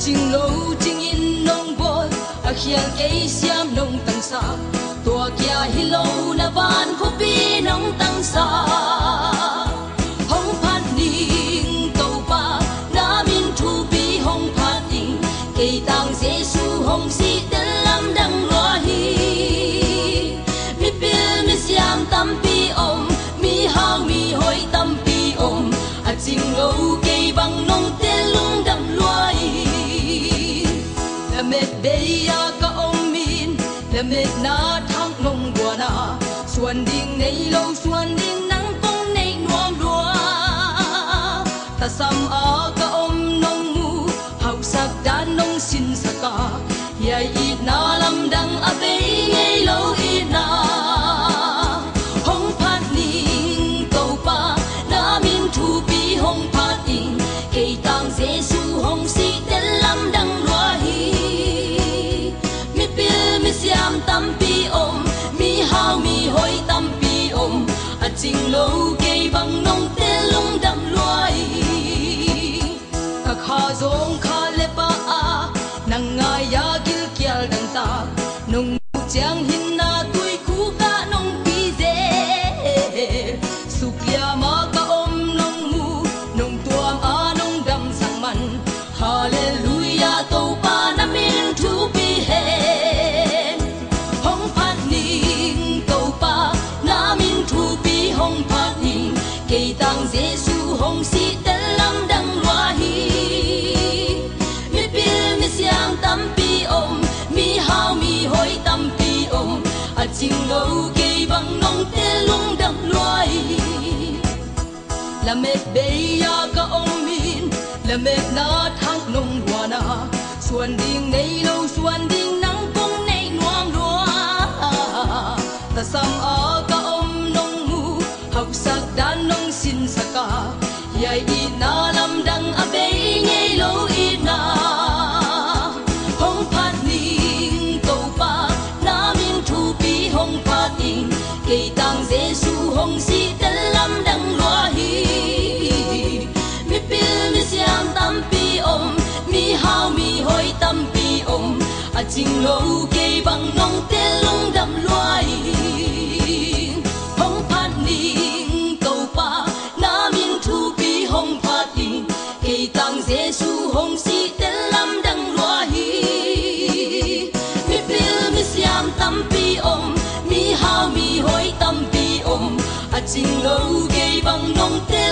chinh lâu chinh in nông bồi khiang cây xiêm nông tăng sa tua kia hi lâu na van khu pi nông tăng sa hong phan ning tàu pa na min thu pi hong phan ning cây tang Giêsu hong si tên lam đăng loa hi mi pil mi xiêm tam pi om mi hao mi hoi tam pi om chinh lâu cây bằng nông tên lung đầm loa hi la met beya ka om min la met na thang nông bua na xuân ding nei lâu xuân ding nắng phong nei nuông đua ta sam a ka om nông mu hau sak dan nông sin saka ya i na lam dang a be ngei lâu i na hong phat ning tàu pa na min thu pi hong phat ing cây tang Giêsu hong si tên lam dang loa hi mi pil mi xiam tam pi om mi hao mi hoi tam pi om chinh lâu cây bằng nông tên lung đam loa hi ka kha zong kha le pa a nang ngai ya gil kial dang ta nông chiang hin na tui khu ka nông pi ze sukya ma ka om nông mu nông tuam a nông dam sang man hallelujah to pa na min thu pi hen hong phat ning to pa na min thu pi hong phat ning cây tang Giêsu hong si tên lam đăng loa hi mi pil mi xiang tam pi om mi hao mi hoi tam pi om chinh lâu cây bằng nông tên lung đam loa hi la met beya ka om min la met na thang nông bua na xuân ding nei lâu xuân ding nắng phong nei nuông đua ta sam a ka om nông mu học sak dan nông sin saka yai i na lam dang a be ngei lâu i na hong phat ning tàu pa na min thu pi hong phat ing cây tang Giêsu hong si tên lam đăng loa hi mi pil mi xiam tam pi om mi hao mi hoi tam pi om chinh lâu cây bằng nông tên lung đam loa hi hong phat ning tàu pa na min thu pi hong phat ing cây tang Giêsu hong si tên lam đăng loa hi mi pil mi xiam tam pi om mi hao mi hoi tam pi om chinh lâu cây bằng nông tên